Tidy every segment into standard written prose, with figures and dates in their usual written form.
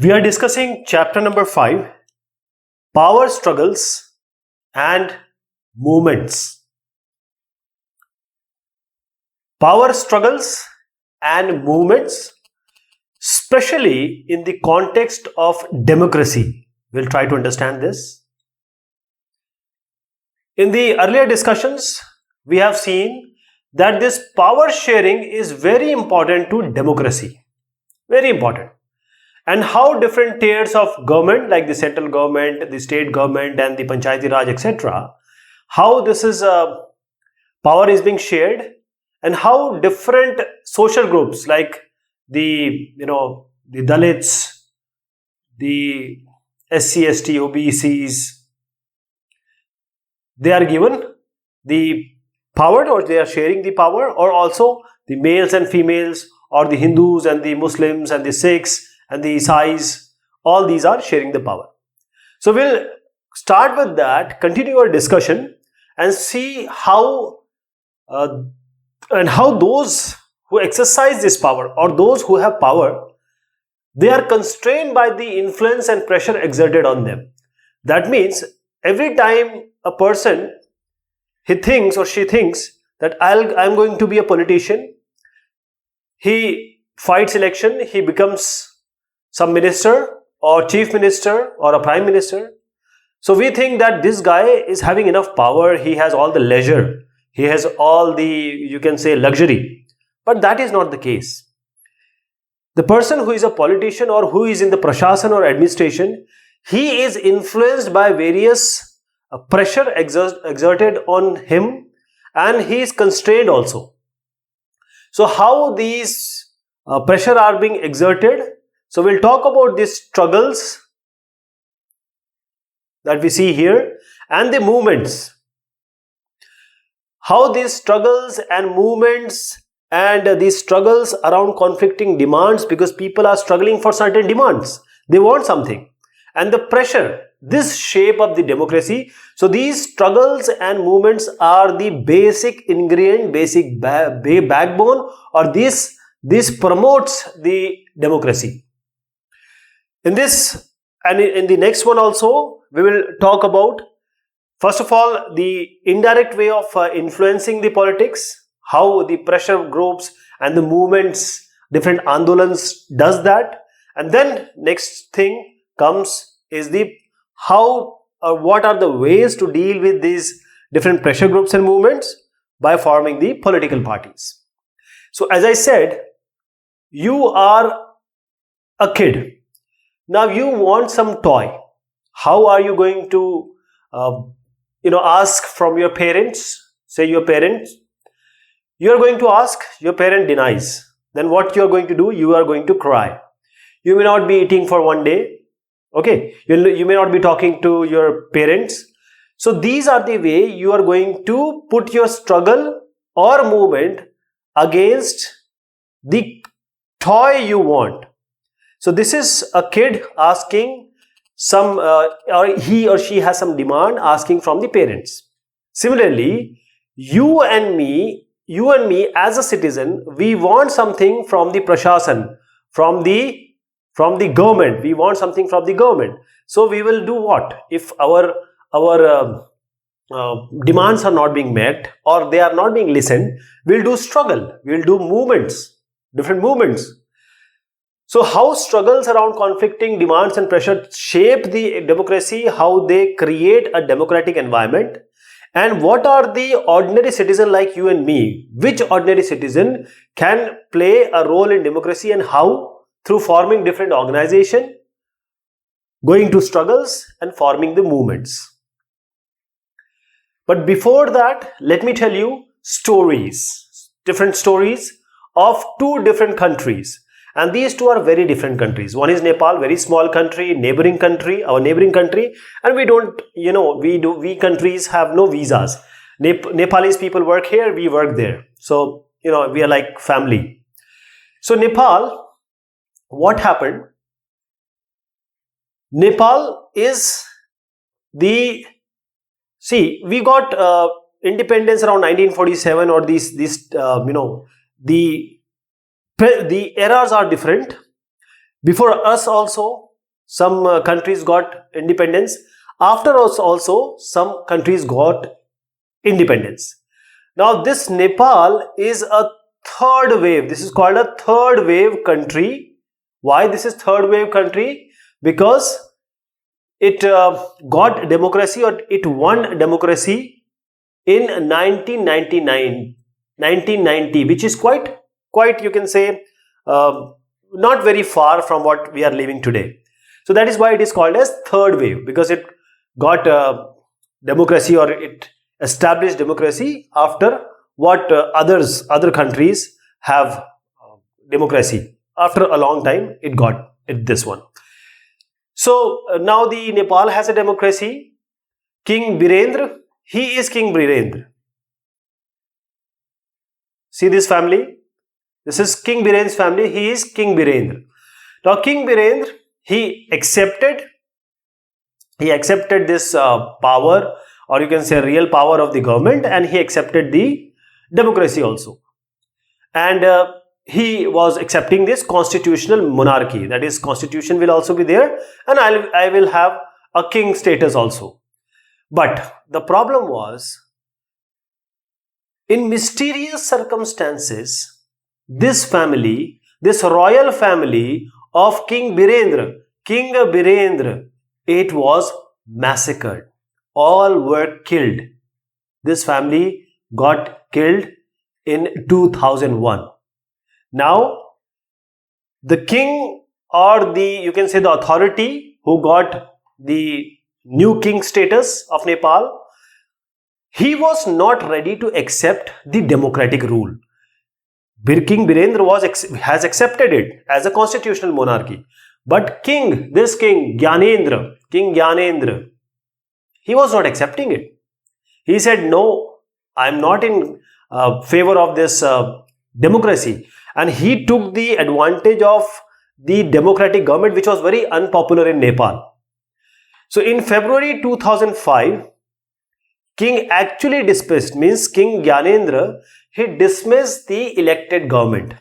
We are discussing chapter number 5, power struggles and movements. Power struggles and movements, especially in the context of democracy. We'll try to understand this. In the earlier discussions, we have seen that this power sharing is very important to democracy. Very important. And how different tiers of government, like the central government, the state government, and the Panchayati Raj, etc., how this is power is being shared, and how different social groups like the Dalits, the SC, ST, OBCs, they are given the power, or they are sharing the power, or also the males and females, or the Hindus and the Muslims and the Sikhs and the Isais, all these are sharing the power. So we'll start with that, continue our discussion, and see how those who exercise this power, or those who have power, they are constrained by the influence and pressure exerted on them. That means every time a person, he thinks or she thinks that I'm going to be a politician, he fights election, he becomes some minister or chief minister or a prime minister. So we think that this guy is having enough power, he has all the leisure, he has all the, you can say, luxury. But that is not the case. The person who is a politician or who is in the prashasan or administration, he is influenced by various pressure exerted on him, and he is constrained also. So how these pressure are being exerted? So we'll talk about these struggles that we see here and the movements. How these struggles and movements and these struggles around conflicting demands, because people are struggling for certain demands. They want something. And the pressure, this shape of the democracy. So these struggles and movements are the basic ingredient, basic backbone, or this promotes the democracy. In this and in the next one also, we will talk about, first of all, the indirect way of influencing the politics, how the pressure groups and the movements, different andolans does that. And then next thing comes is the how or what are the ways to deal with these different pressure groups and movements by forming the political parties. So as I said, you are a kid. Now you want some toy. How are you going to ask from your parents? Say your parents, you are going to ask, your parent denies. Then what you are going to do? You are going to cry. You may not be eating for one day. Okay, you may not be talking to your parents. So these are the way you are going to put your struggle or movement against the toy you want. So this is a kid asking some, or he or she has some demand asking from the parents. Similarly, you and me as a citizen, we want something from the prashasan, from the government. We want something from the government. So we will do what? If our demands are not being met or they are not being listened, we'll do struggle. We'll do movements, different movements. So how struggles around conflicting demands and pressure shape the democracy, how they create a democratic environment, and what are the ordinary citizen like you and me, which ordinary citizen can play a role in democracy, and how? Through forming different organization, going to struggles and forming the movements. But before that, let me tell you stories, different stories of two different countries. And these two are very different countries. One is Nepal, very small country, our neighboring country, and we countries have no visas. Nepalese people work here, we work there. So, we are like family. So Nepal, what happened? Nepal is we got independence around 1947, or the eras are different. Before us also, some countries got independence. After us also, some countries got independence. Now this Nepal is a third wave. This is called a third wave country. Why this is third wave country? Because it got democracy, or it won democracy in 1990, which is quite you can say not very far from what we are living today. So that is why it is called as third wave, because it got democracy, or it established democracy after what other countries have democracy. After a long time, it got this one. So now the Nepal has a democracy. King Birendra, he is King Birendra. See this family? This is King Birendra's family. He is King Birendra. Now King Birendra, he accepted this power, or you can say real power of the government, and he accepted the democracy also. And he was accepting this constitutional monarchy. That is, constitution will also be there, and I will have a king status also. But the problem was, in mysterious circumstances, this family, this royal family of King Birendra, it was massacred. All were killed. This family got killed in 2001. Now, the king, or you can say the authority who got the new king status of Nepal, he was not ready to accept the democratic rule. King Birendra has accepted it as a constitutional monarchy. But this king Gyanendra, he was not accepting it. He said, no, I am not in favor of this democracy. And he took the advantage of the democratic government, which was very unpopular in Nepal. So in February 2005, king actually dismissed, means King Gyanendra, he dismissed the elected government.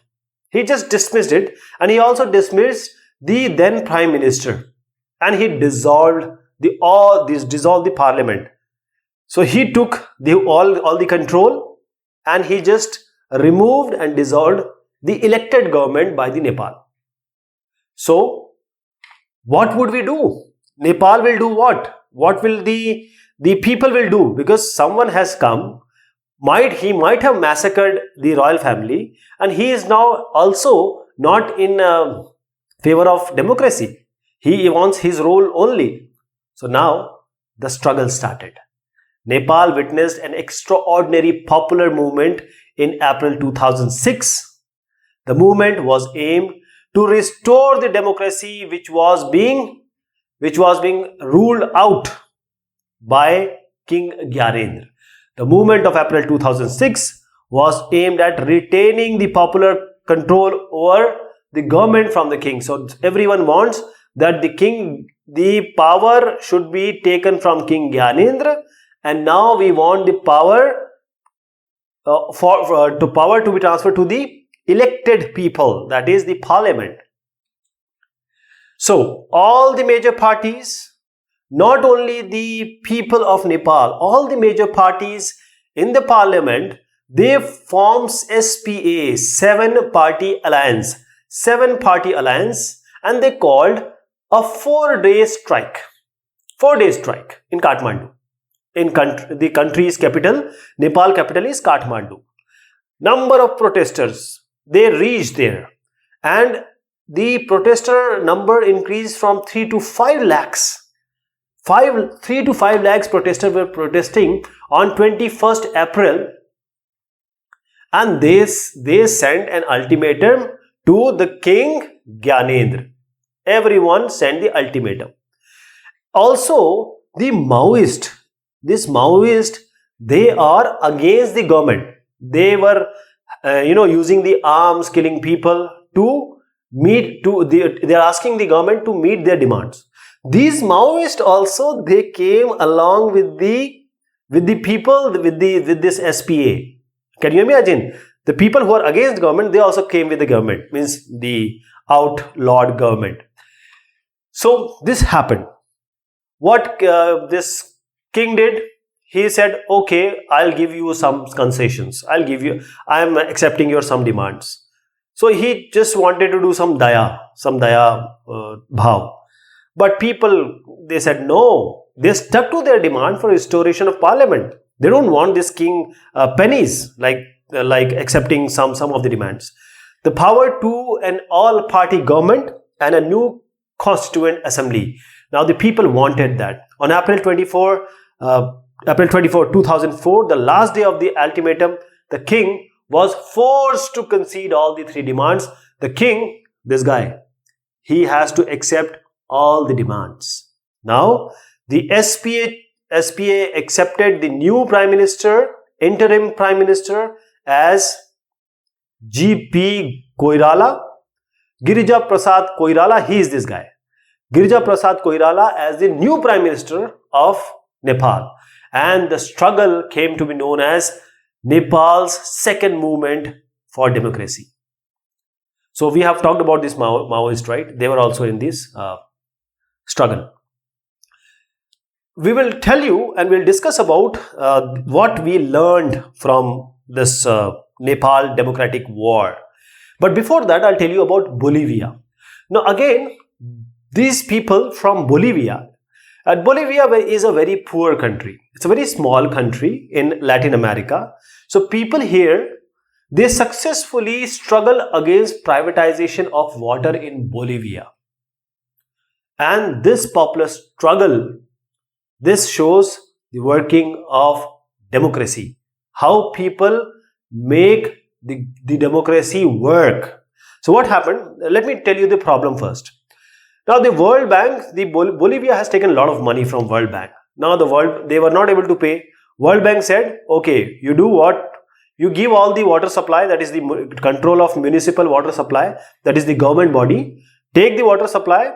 He just dismissed it, and he also dismissed the then Prime Minister, and he dissolved the parliament. So he took all the control, and he just removed and dissolved the elected government by the Nepal. So what would we do? Nepal will do what? What will the people will do? Because someone has come, he might have massacred the royal family, and he is now also not in favor of democracy. He wants his role only. So now the struggle started. Nepal witnessed an extraordinary popular movement in April 2006. The movement was aimed to restore the democracy which was being ruled out by King Gyanendra. The movement of April 2006 was aimed at retaining the popular control over the government from the king. So everyone wants that the power should be taken from King Gyanendra, and now we want the power to be transferred to the elected people, that is the parliament. So all the major parties, not only the people of Nepal, all the major parties in the parliament, they forms SPA, seven-party alliance, and they called a 4-day strike. 4-day strike in Kathmandu. In the country's capital, Nepal capital is Kathmandu. Number of protesters, they reached there, and the protester number increased from 3 to 5 lakhs. 3 to 5 lakhs protesters were protesting on 21st April, and they sent an ultimatum to the King Gyanendra. Everyone sent the ultimatum. Also, the Maoist, they are against the government. They were, using the arms, killing people they are asking the government to meet their demands. These Maoists also, they came along with the people, with this SPA. Can you imagine? The people who are against government, they also came with the government. Means the outlawed government. So this happened. What this king did, he said, okay, I'll give you some concessions. I'm accepting your some demands. So he just wanted to do some daya bhav. But people, they said no. They stuck to their demand for restoration of parliament. They don't want this king pennies, like accepting some of the demands. The power to an all-party government and a new constituent assembly. Now the people wanted that. On April 24, 2004, the last day of the ultimatum, the king was forced to concede all the three demands. The king, this guy, he has to accept all the demands. Now, the SPA accepted the new Prime Minister, interim Prime Minister, as G.P. Koirala. Girija Prasad Koirala, he is this guy. Girija Prasad Koirala as the new Prime Minister of Nepal. And the struggle came to be known as Nepal's second movement for democracy. So we have talked about this Maoist, right? They were also in this struggle. We will tell you and we'll discuss about what we learned from this Nepal Democratic War. But before that, I'll tell you about Bolivia. Now again, these people from Bolivia, Bolivia is a very poor country. It's a very small country in Latin America. So people here, they successfully struggle against privatization of water in Bolivia. And this popular struggle, this shows the working of democracy. How people make the democracy work. So what happened? Let me tell you the problem first. Now the World Bank, Bolivia has taken a lot of money from World Bank. Now they were not able to pay. World Bank said, okay, you do what? You give all the water supply, that is the control of municipal water supply, that is the government body. Take the water supply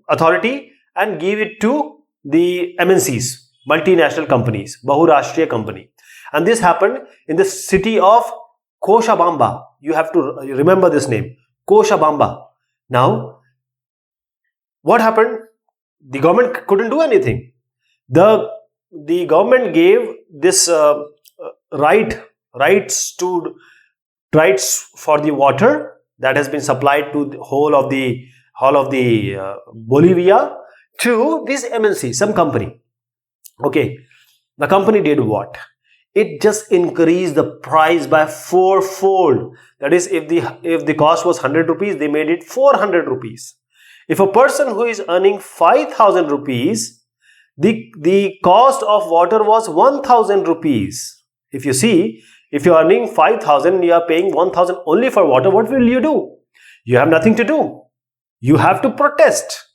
authority and give it to the MNCs, multinational companies, Bahurashtriya company. And this happened in the city of Cochabamba. You have to remember this name, Cochabamba. Now, what happened? The government couldn't do anything. The government gave this rights for the water that has been supplied to the whole of the Bolivia to this MNC, some company. Okay, the company did what? It just increased the price by fourfold. That is, if the cost was 100 rupees, they made it 400 rupees. If a person who is earning 5,000 rupees, the cost of water was 1,000 rupees. If you see, if you are earning 5,000, you are paying 1,000 only for water, what will you do? You have nothing to do. You have to protest.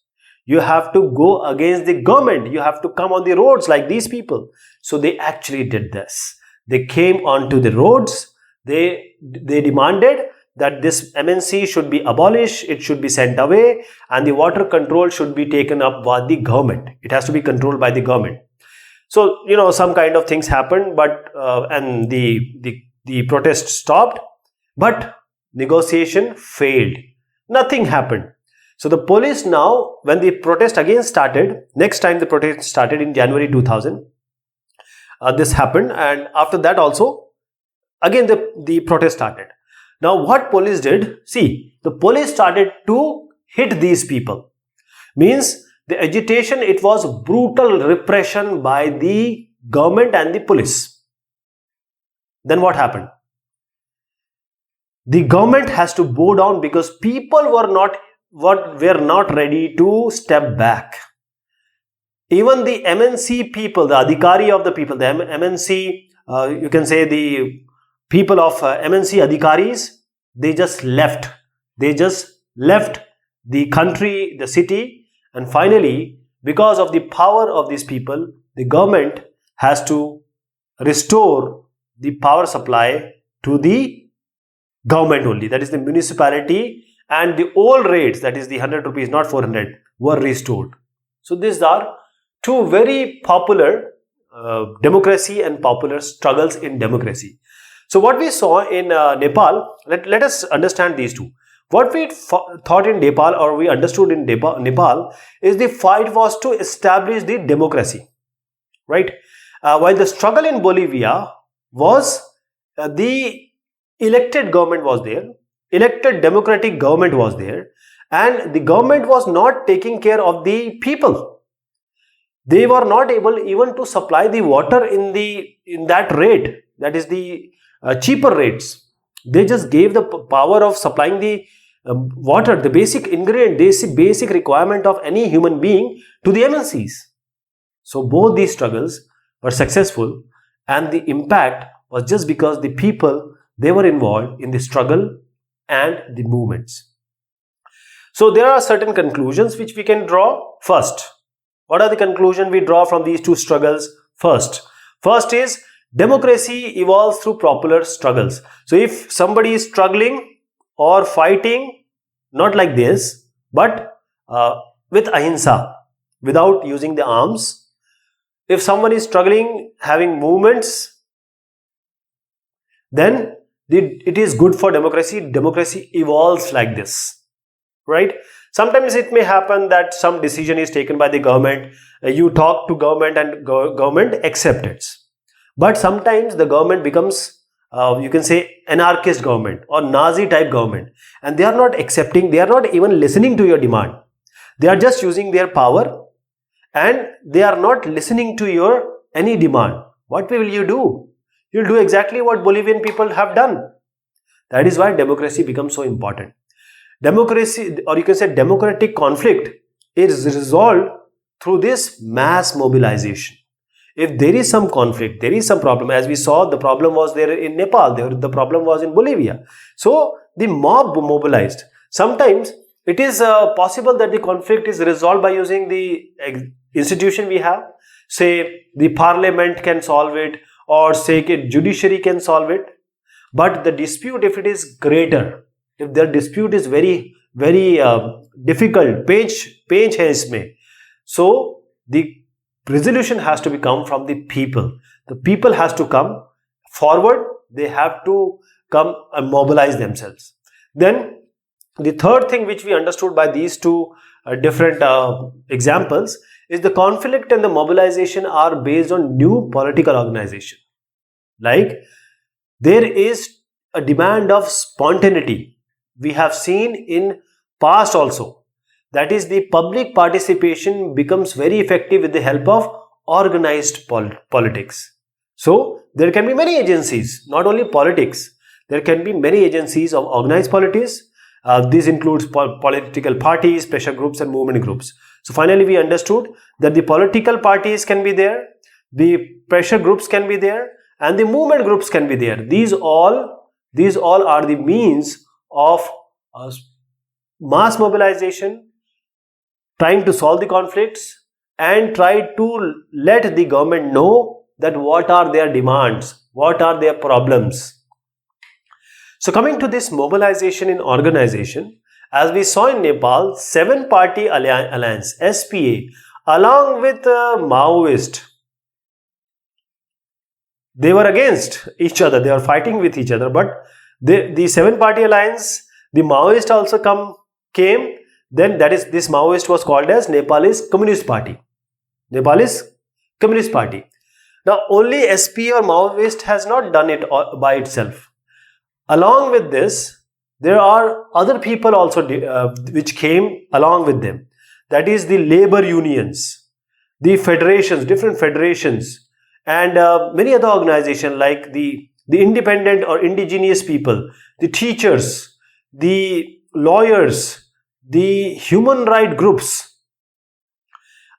You have to go against the government. You have to come on the roads like these people. So they actually did this. They came onto the roads. They demanded that this MNC should be abolished, it should be sent away, and the water control should be taken up by the government. It has to be controlled by the government. So, some kind of things happened, but and the protest stopped, but negotiation failed. Nothing happened. So the police now, when the protest again started, next time the protest started in January 2000, this happened, and after that also, again the protest started. Now what police did? See, the police started to hit these people. Means the agitation, it was brutal repression by the government and the police. Then what happened? The government has to bow down because people were not ready to step back. Even the MNC people, the adhikari of the people, the MNC, you can say the people of MNC adhikaris, they just left. They just left the country, the city, and finally, because of the power of these people, the government has to restore the power supply to the government only. That is the municipality, and the old rates, that is the 100 rupees, not 400, were restored. So these are two very popular democracy and popular struggles in democracy. So what we saw in Nepal, let us understand these two. What we thought in Nepal, or we understood in Nepal, is the fight was to establish the democracy, right? While the struggle in Bolivia was the elected government was there, elected democratic government was there, and the government was not taking care of the people. They were not able even to supply the water in that rate, that is the cheaper rates. They just gave the power of supplying the water, the basic ingredient, basic requirement of any human being, to the MNCs. So both these struggles were successful, and the impact was just because the people, they were involved in the struggle and the movements. So there are certain conclusions which we can draw. First, what are the conclusions we draw from these two struggles? First is democracy evolves through popular struggles. So if somebody is struggling or fighting, not like this, but with ahimsa, without using the arms, if someone is struggling, having movements, then it is good for democracy. Democracy evolves like this, right? Sometimes it may happen that some decision is taken by the government, you talk to government and government accepts it. But sometimes the government becomes, you can say, anarchist government or Nazi type government, and they are not accepting, they are not even listening to your demand. They are just using their power and they are not listening to your any demand. What will you do? You'll do exactly what Bolivian people have done. That is why democracy becomes so important. Democracy, or you can say democratic conflict, is resolved through this mass mobilization. If there is some conflict, there is some problem, as we saw, the problem was there in Nepal, the problem was in Bolivia. So the mob mobilized. Sometimes it is possible that the conflict is resolved by using the institution we have. Say the parliament can solve it, or say judiciary can solve it. But the dispute, if it is greater, if the dispute is very difficult, पेंच है इसमें, so the resolution has to come from the people. The people has to come forward. They have to come and mobilize themselves. Then the third thing which we understood by these two different examples is the conflict and the mobilization are based on new political organization. Like there is a demand of spontaneity. We have seen in past also, that is the public participation becomes very effective with the help of organized politics. So there can be many agencies, not only politics, there can be many agencies of organized politics. This includes political parties, pressure groups and movement groups. So finally we understood that the political parties can be there, the pressure groups can be there, and the movement groups can be there. These all are the means of mass mobilization, trying to solve the conflicts and try to let the government know that what are their demands, what are their problems. So coming to this mobilization in organization, as we saw in Nepal, 7-party alliance, SPA, along with Maoist, they were against each other, they were fighting with each other, but the 7-party alliance, the Maoist also came, then that is, this Maoist was called as Nepalese Communist Party. Nepalese Communist Party. Now only SP or Maoist has not done it by itself. Along with this, there are other people also which came along with them. That is the labor unions, the federations, different federations, and many other organizations like the independent or indigenous people, the teachers, the lawyers, the human rights groups.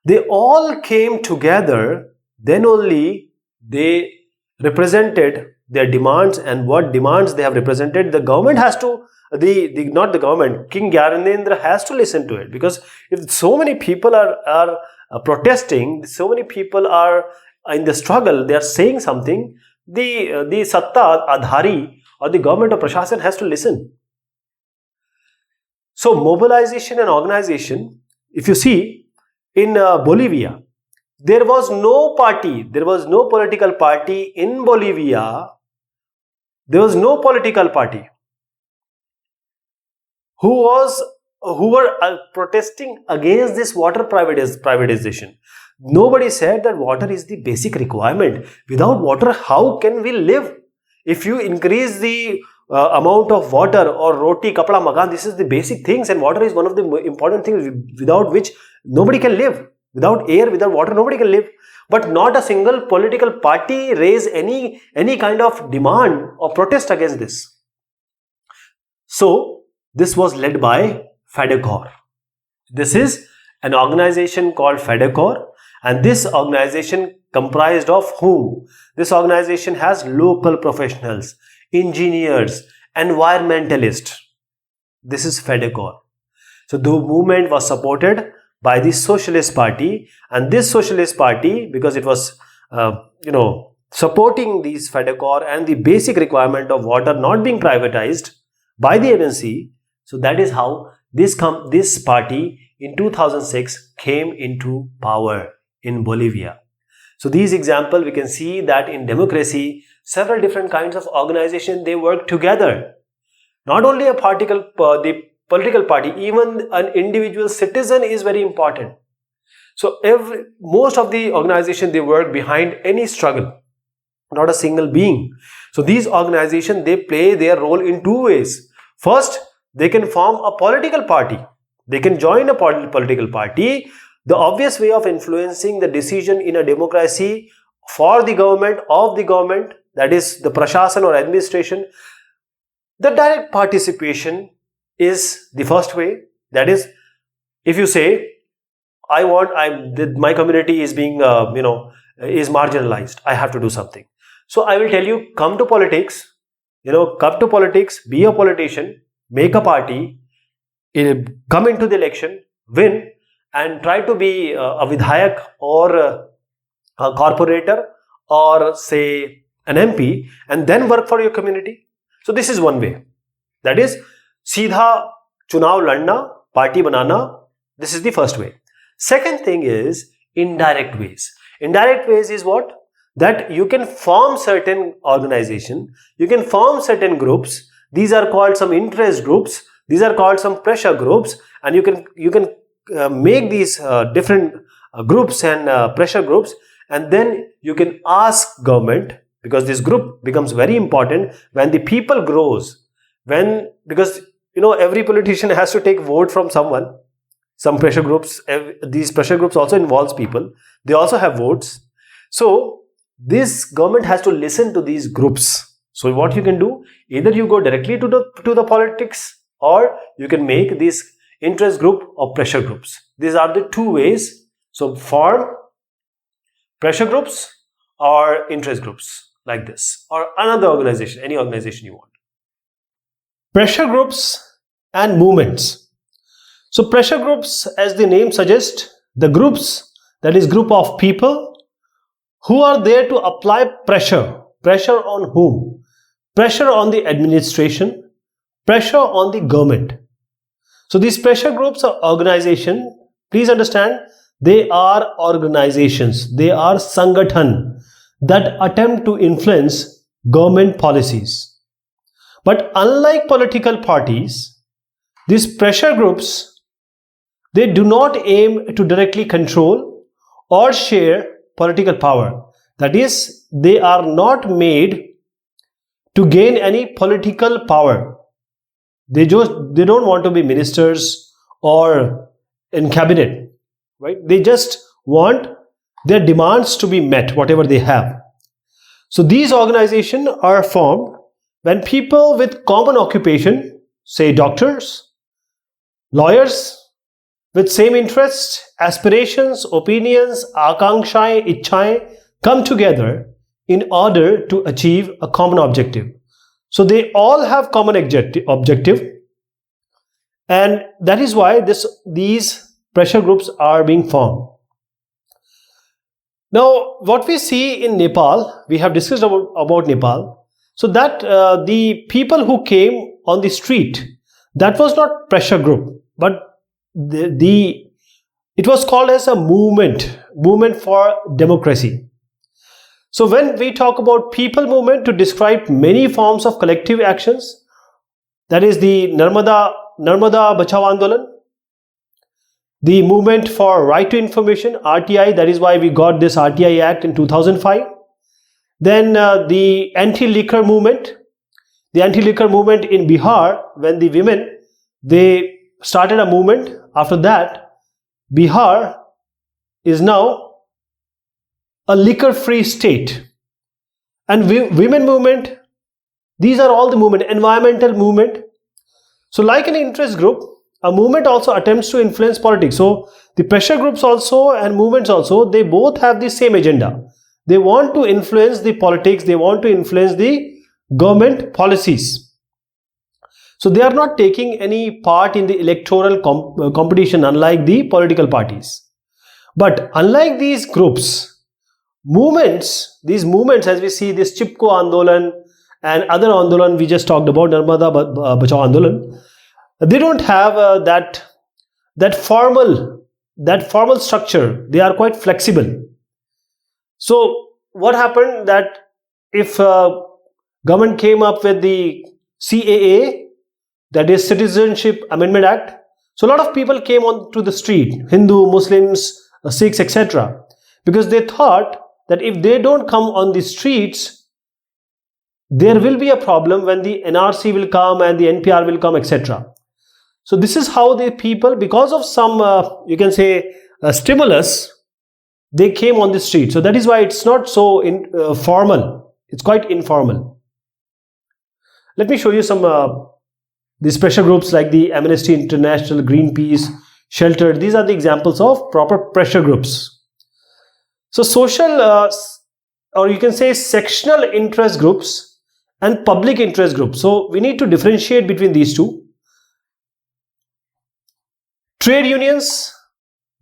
They all came together, then only they represented their demands, and what demands they have represented, the government has to, not the government, King Gyanendra has to listen to it, because if so many people are protesting, so many people are in the struggle, they are saying something, the Satta Adhari or the government or Prashasan has to listen. So mobilization and organization, if you see in Bolivia, there was no party, there was no political party in Bolivia, there was no political party who were protesting against this water privatization. Nobody said that water is the basic requirement. Without water, how can we live? If you increase the amount of water or roti, kapda, makan, this is the basic things, and water is one of the important things without which nobody can live. Without air, without water, nobody can live. But not a single political party raised any kind of demand or protest against this. So this was led by FEDECOR. This is an organization called FEDECOR, and this organization comprised of whom? This organization has local professionals, engineers, environmentalists. This is FEDECOR. So the movement was supported by the Socialist Party, and this Socialist Party, because it was supporting these FEDECOR and the basic requirement of water not being privatized by the NNC, so that is how this party in 2006 came into power in Bolivia. So these examples, we can see that in democracy, several different kinds of organizations, they work together. Not only the political party, even an individual citizen is very important. So most of the organizations, they work behind any struggle, not a single being. So these organizations, they play their role in two ways. First, they can form a political party. They can join a political party. The obvious way of influencing the decision in a democracy for the government, of the government, that is the prashasan or administration, the direct participation is the first way. That is, if you say, my community is being, is marginalized, I have to do something. So I will tell you, come to politics, be a politician, make a party, come into the election, win, and try to be a vidhayak or a corporator or say an MP, and then work for your community. So this is one way. That is, सीधा चुनाव लड़ना, party banana. This is the first way. Second thing is indirect ways. Indirect ways is what? That you can form certain organization, you can form certain groups. These are called some interest groups. These are called some pressure groups, and you can make these different groups and pressure groups, and then you can ask government, because this group becomes very important when the people grows. Because every politician has to take vote from someone. Some pressure groups, these pressure groups also involves people. They also have votes. So this government has to listen to these groups. So what you can do, either you go directly to the politics, or you can make this interest group or pressure groups. These are the two ways. So form pressure groups or interest groups like this, or another organization, any organization you want. Pressure groups and movements. So pressure groups, as the name suggests, the groups, that is group of people who are there to apply pressure. Pressure on whom? Pressure on the administration, pressure on the government. So these pressure groups are organization. Please understand, they are organizations. They are sangathan that attempt to influence government policies. But unlike political parties, these pressure groups, they do not aim to directly control or share political power. That is, they are not made to gain any political power. They don't want to be ministers or in cabinet, right? They just want their demands to be met, whatever they have. So these organizations are formed when people with common occupation, say doctors, lawyers, with same interests, aspirations, opinions, akankshaएं, इच्छाएं, come together in order to achieve a common objective. So they all have common objective, and that is why these pressure groups are being formed. Now, what we see in Nepal, we have discussed about Nepal. So that the people who came on the street, that was not pressure group, but it was called as a movement for democracy. So when we talk about people movement to describe many forms of collective actions, that is the Narmada Narmada Bachao Andolan, the movement for right to information, RTI, that is why we got this RTI Act in 2005. Then the anti-liquor movement. The anti-liquor movement in Bihar, when the women, they started a movement. After that, Bihar is now a liquor-free state. And women movement, these are all the movement, environmental movement. So like an interest group, a movement also attempts to influence politics. So the pressure groups also and movements also, they both have the same agenda. They want to influence the politics, they want to influence the government policies. So they are not taking any part in the electoral competition, unlike the political parties. But unlike these groups, movements, these movements, as we see this Chipko Andolan and other Andolan we just talked about, Narmada Bachao Andolan, they don't have that formal structure. They are quite flexible. So what happened that if government came up with the CAA, that is Citizenship Amendment Act, so a lot of people came onto the street, Hindu, Muslims, Sikhs, etc. because they thought that if they don't come on the streets, there will be a problem when the NRC will come and the NPR will come, etc. So this is how the people, because of some, you can say, stimulus, they came on the street. So that is why it's not so formal. It's quite informal. Let me show you some these pressure groups like the Amnesty International, Greenpeace, Shelter. These are the examples of proper pressure groups. So social, or you can say sectional interest groups and public interest groups. So we need to differentiate between these two. Trade unions,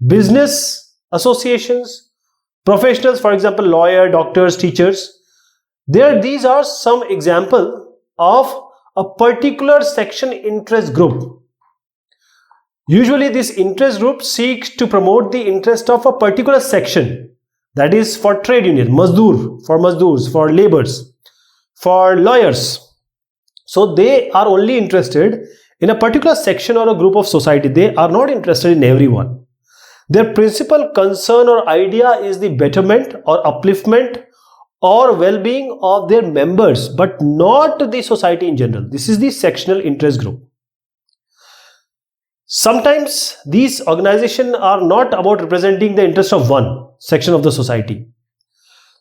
business associations, professionals, for example, lawyer, doctors, teachers. These are some example of a particular section interest group. Usually this interest group seeks to promote the interest of a particular section. That is for trade union, Mazdoor, for Mazdurs, for laborers, for lawyers. So they are only interested in a particular section or a group of society. They are not interested in everyone. Their principal concern or idea is the betterment or upliftment or well-being of their members, but not the society in general. This is the sectional interest group. Sometimes these organizations are not about representing the interest of one section of the society.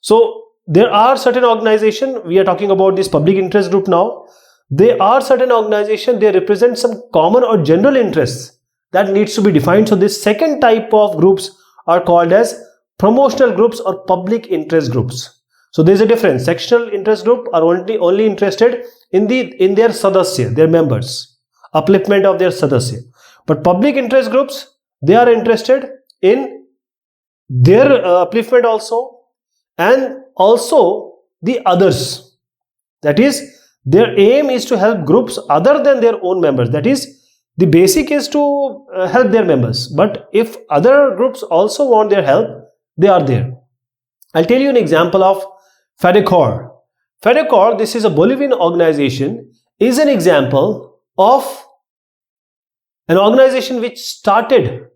So there are certain organizations, we are talking about this public interest group now. There are certain organizations, they represent some common or general interests that needs to be defined. So this second type of groups are called as promotional groups or public interest groups. So there is a difference. Sectional interest group are only interested in their sadasya, their members, upliftment of their sadasya. But public interest groups, they are interested in their upliftment also, and also the others. That is, their aim is to help groups other than their own members. That is, the basic is to help their members. But if other groups also want their help, they are there. I'll tell you an example of FEDECOR. FEDECOR, this is a Bolivian organization, is an example of an organization which started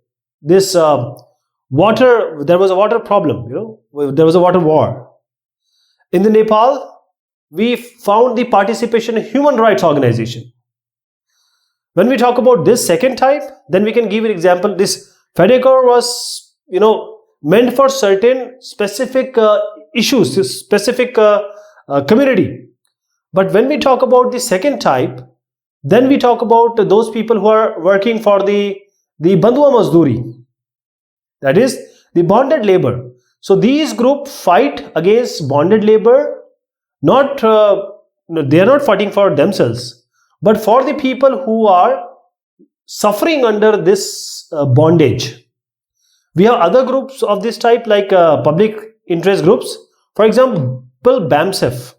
this water. There was a water problem, there was a water war. In the Nepal, we found the participation in human rights organization. When we talk about this second type, then we can give an example. This FEDECOR was, meant for certain specific issues, specific community. But when we talk about the second type, then we talk about those people who are working for the Bandhua Mazduri, that is the bonded labor. So these groups fight against bonded labor, they are not fighting for themselves, but for the people who are suffering under this bondage. We have other groups of this type like public interest groups. For example, BAMSEF.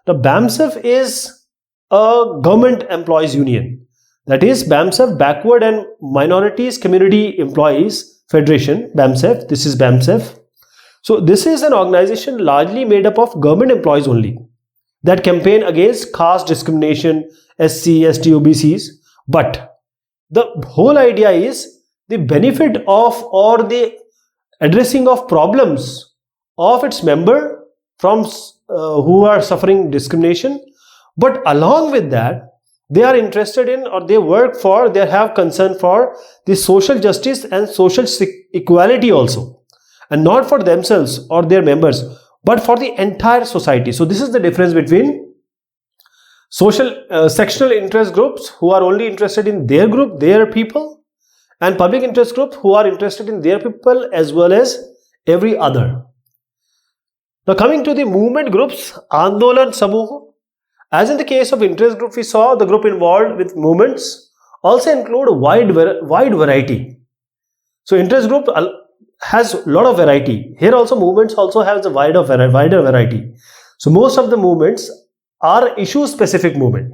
Now BAMSEF is a government employees union. That is BAMSEF, Backward and Minorities Community Employees Federation, BAMSEF. This is BAMSEF. So this is an organization largely made up of government employees only that campaign against caste discrimination, SC, ST, OBCs. But The whole idea is the benefit of or the addressing of problems of its member from who are suffering discrimination, but along with that they are interested in, or they work for, they have concern for the social justice and social equality also, and not for themselves or their members, but for the entire society. So this is the difference between social sectional interest groups who are only interested in their group, their people, and public interest groups who are interested in their people as well as every other. Now coming to the movement groups, Andolan Samuh. As in the case of interest group, we saw the group involved with movements also include a wide variety. So interest group has a lot of variety. Here also movements also has a wider variety. So most of the movements are issue specific movement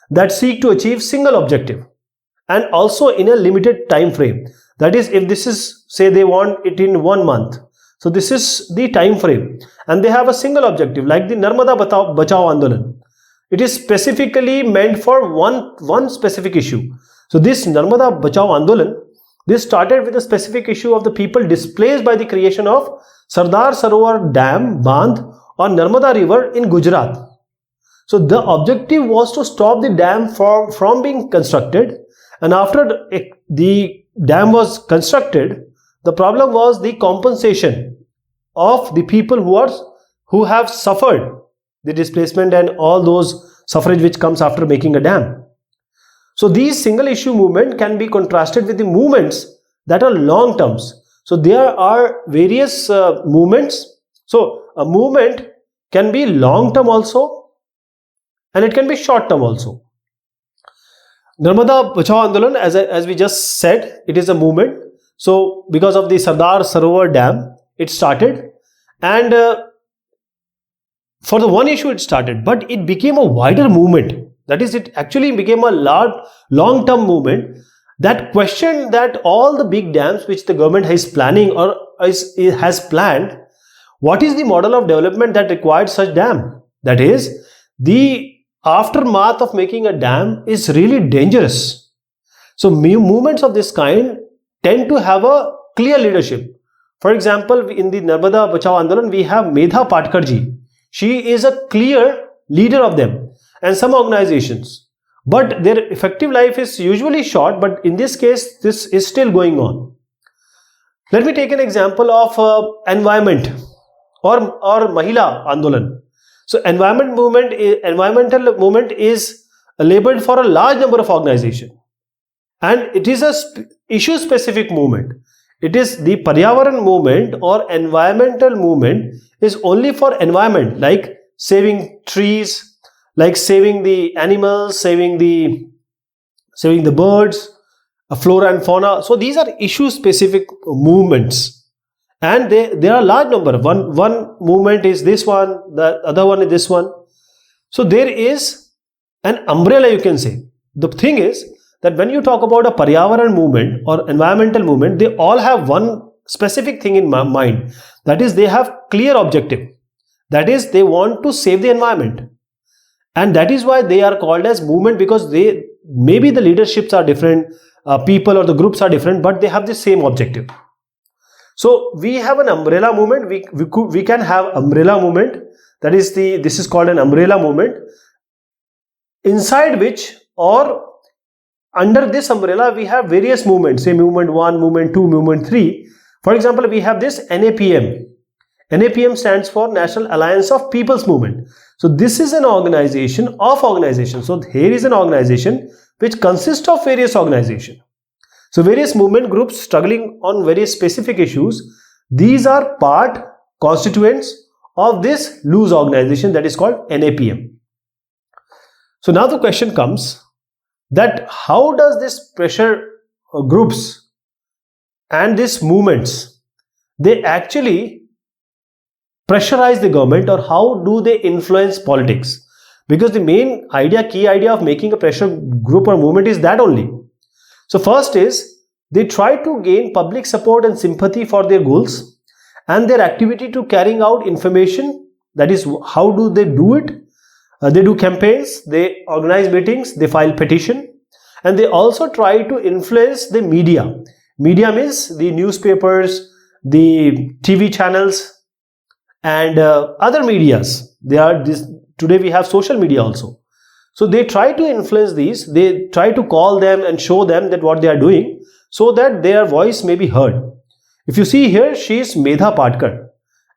that seek to achieve single objective and also in a limited time frame. That is, if this is, say they want it in 1 month, so this is the time frame, and they have a single objective like the Narmada Bachao Andolan. It is specifically meant for one specific issue. So this Narmada Bachao Andolan, this started with a specific issue of the people displaced by the creation of Sardar Sarovar Dam Bandh on Narmada River in Gujarat. So the objective was to stop the dam from being constructed, and after the dam was constructed, the problem was the compensation of the people who have suffered the displacement and all those suffrage which comes after making a dam. So these single issue movement can be contrasted with the movements that are long terms. So there are various movements. So a movement can be long term also, and it can be short term also. Narmada Bachao Andolan, as we just said, it is a movement. So because of the Sardar Sarovar Dam, it started, and for the one issue it started, but it became a wider movement. That is, it actually became a long-term movement that questioned that all the big dams which the government is planning or has planned, what is the model of development that required such dam? That is, the aftermath of making a dam is really dangerous. So movements of this kind tend to have a clear leadership. For example, in the Narmada Bachao Andolan, we have Medha Patkarji. She is a clear leader of them and some organizations, but their effective life is usually short, but in this case this is still going on. Let me take an example of environment or Mahila Andolan. So environmental movement is labeled for a large number of organizations, and it is a issue specific movement. It is the Paryavaran movement or environmental movement is only for environment, like saving trees, like saving the animals, saving the birds, flora and fauna. So these are issue specific movements, and there are large number. One movement is this one, the other one is this one. So there is an umbrella, you can say. The thing is that when you talk about a Paryavaran movement or environmental movement, they all have one specific thing in mind. That is, they have clear objective. That is, they want to save the environment. And that is why they are called as movement, because they maybe the leaderships are different, people or the groups are different, but they have the same objective. So we have an umbrella movement. We can have umbrella movement. That is this is called an umbrella movement, inside which or under this umbrella we have various movements, say movement 1, movement 2, movement 3. For example, we have this NAPM. NAPM stands for National Alliance of People's Movement. So this is an organization of organizations. So here is an organization which consists of various organizations. So various movement groups struggling on very specific issues. These are constituents of this loose organization that is called NAPM. So now the question comes that how does this pressure groups and these movements, they actually pressurize the government, or how do they influence politics? Because the main idea, key idea of making a pressure group or movement is that only. So first is they try to gain public support and sympathy for their goals and their activity to carrying out information. That is, how do they do it? They do campaigns, they organize meetings, they file petition, And they also try to influence the media. Media means the newspapers, the TV channels, and other medias. Today we have social media also. So they try to influence these. They try to call them and show them that what they are doing, so that their voice may be heard. If you see here, she is Medha Patkar.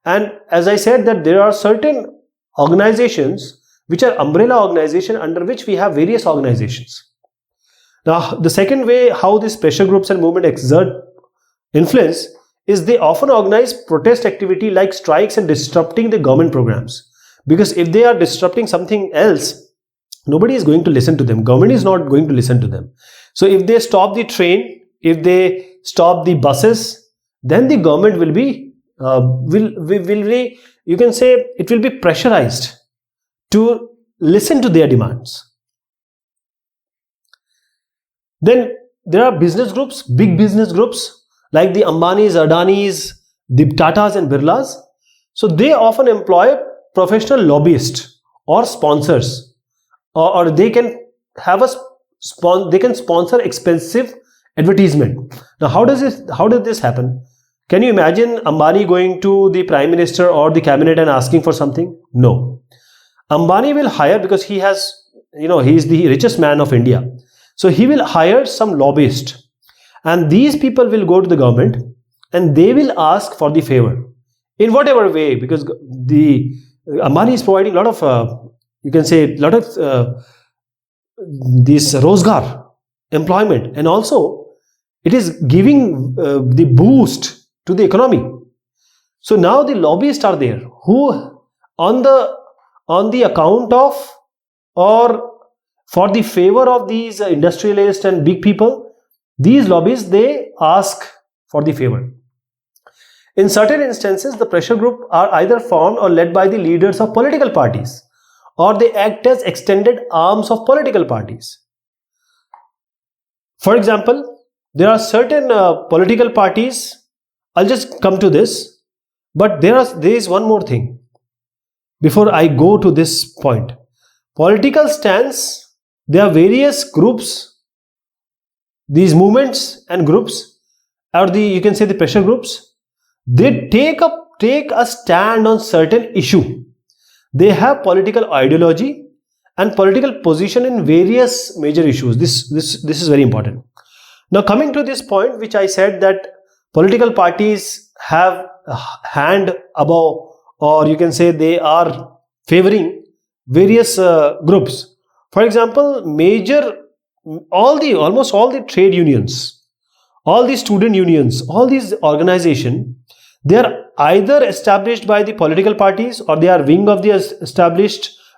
And as I said, that there are certain organizations which are umbrella organizations under which we have various organizations. Now, the second way how these pressure groups and movement exert influence is they often organize protest activity like strikes and disrupting the government programs. Because if they are disrupting something else, nobody is going to listen to them. Government is not going to listen to them. So if they stop the train, if they stop the buses, then the government will be, you can say, it will be pressurized to listen to their demands. Then there are business groups, big business groups like the Ambanis, Adanis, the Tatas and Birlas. So they often employ professional lobbyists or sponsors, or they can have they can sponsor expensive advertisement. Now, how did this happen? Can you imagine Ambani going to the Prime Minister or the cabinet and asking for something? No. Ambani will hire, because he has, he is the richest man of India. So he will hire some lobbyist, and these people will go to the government and they will ask for the favor in whatever way, because the Ambani is providing a lot of, you can say, a lot of this Rozgar, employment, and also it is giving the boost to the economy. So now the lobbyists are there who on the account of, or for the favor of these industrialists and big people, these lobbyists, they ask for the favor. In certain instances, the pressure group are either formed or led by the leaders of political parties, or they act as extended arms of political parties. For example, there are certain political parties. I'll just come to this, but there is one more thing before I go to this point. Political stance. There are various groups, these movements and groups, or you can say the pressure groups. They take a stand on certain issue. They have political ideology and political position in various major issues. This is very important. Now, coming to this point, which I said, that political parties have a hand above, or you can say they are favoring various groups. For example, almost all the trade unions, all the student unions, all these organizations, they are either established by the political parties, or they are wing of these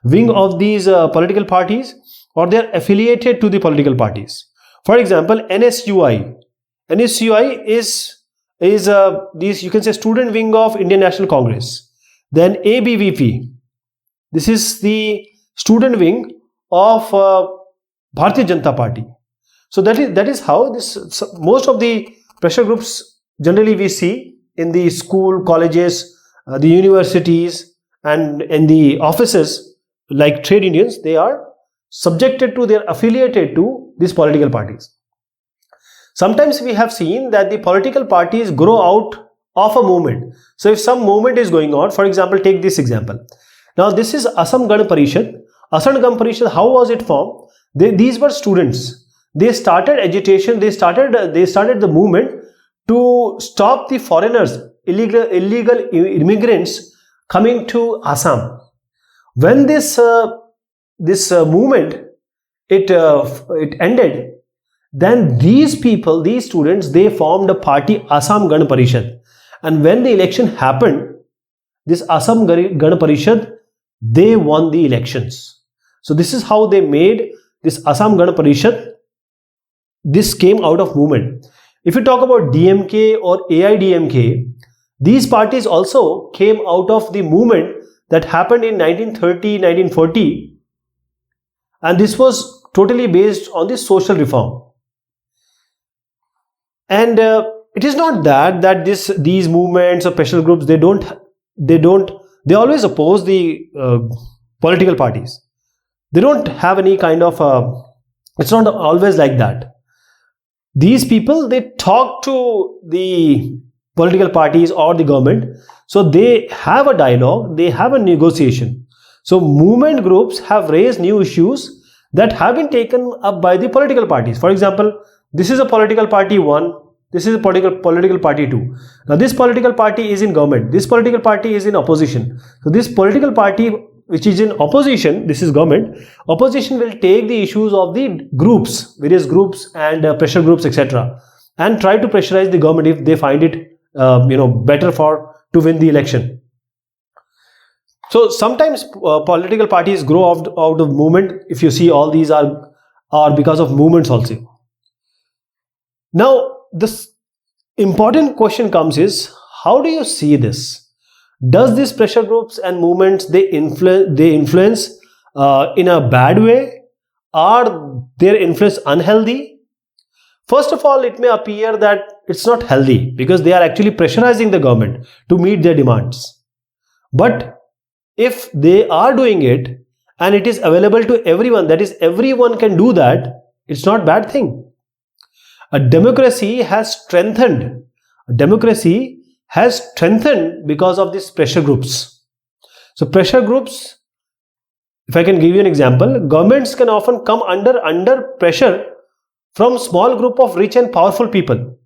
political parties, or they are affiliated to the political parties. For example, NSUI is these, you can say, student wing of Indian National Congress. Then ABVP, this is the student wing of Bharatiya Janata Party. So that is how most of the pressure groups generally we see in the school, colleges, the universities, and in the offices like trade unions. They are subjected to, they are affiliated to these political parties. Sometimes we have seen that the political parties grow out of a movement. So if some movement is going on, for example, take this example. Now this is Assam Gan Parishad. Assam Gan Parishad, how was it formed? These were students. They started agitation. They started the movement to stop the foreigners, illegal immigrants coming to Assam. When this movement it ended, then these people, these students, they formed a party, Assam Gan Parishad. And when the election happened, this Assam Gan Parishad, they won the elections. So this is how they made this Assam Gan Parishad. This came out of movement. If you talk about DMK or AIDMK, these parties also came out of the movement that happened in 1930, 1940, and this was totally based on the social reform. And it is not that these movements or pressure groups, they always oppose the political parties. They don't have any kind of It's not always like that. These people, they talk to the political parties or the government, so they have a dialogue, they have a negotiation. So movement groups have raised new issues that have been taken up by the political parties. For example, this is a political party 1, this is a political party 2. Now this political party is in government, this political party is in opposition. So this political party which is in opposition, this is government, opposition will take the issues of the groups, various groups and pressure groups, etc., and try to pressurize the government if they find it better to win the election. So sometimes political parties grow out of movement. If you see, all these are because of movements also. Now this important question comes is, how do you see this? Does these pressure groups and movements, they influence in a bad way? Are their influence unhealthy? First of all, it may appear that it's not healthy because they are actually pressurizing the government to meet their demands. But if they are doing it and it is available to everyone, that is, everyone can do that, it's not a bad thing. A democracy has strengthened. Because of these pressure groups. So pressure groups, if I can give you an example, governments can often come under pressure from small group of rich and powerful people.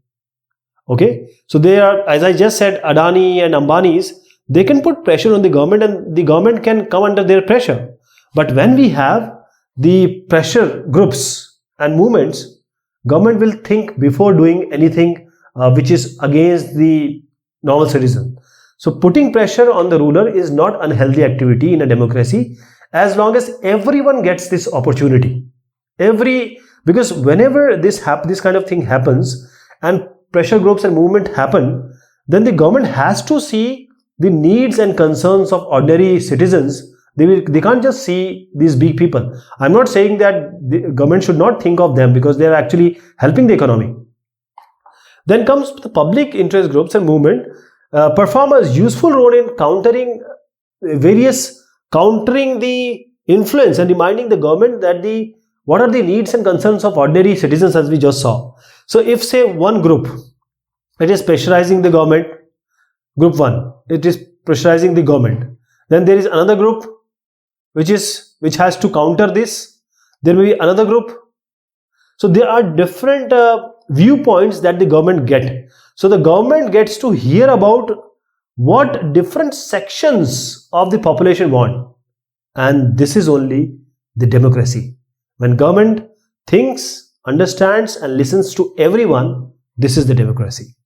Okay, so they are, as I just said, Adani and Ambanis, they can put pressure on the government and the government can come under their pressure. But when we have the pressure groups and movements, government will think before doing anything which is against the normal citizen. So putting pressure on the ruler is not unhealthy activity in a democracy, as long as everyone gets this opportunity. Because whenever this kind of thing happens and pressure groups and movement happen, then the government has to see the needs and concerns of ordinary citizens. They can't just see these big people. I'm not saying that the government should not think of them, because they are actually helping the economy. Then comes the public interest groups and movement perform a useful role in countering the influence and reminding the government that what are the needs and concerns of ordinary citizens, as we just saw. So if, say, one group, it is pressurizing the government, group 1, it is pressurizing the government, then there is another group which has to counter this, there may be another group. So there are different viewpoints that the government get. So the government gets to hear about what different sections of the population want, and this is only the democracy. When government thinks, understands and listens to everyone, this is the democracy.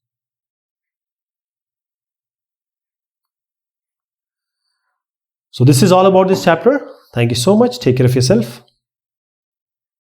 So this is all about this chapter. Thank you so much. Take care of yourself.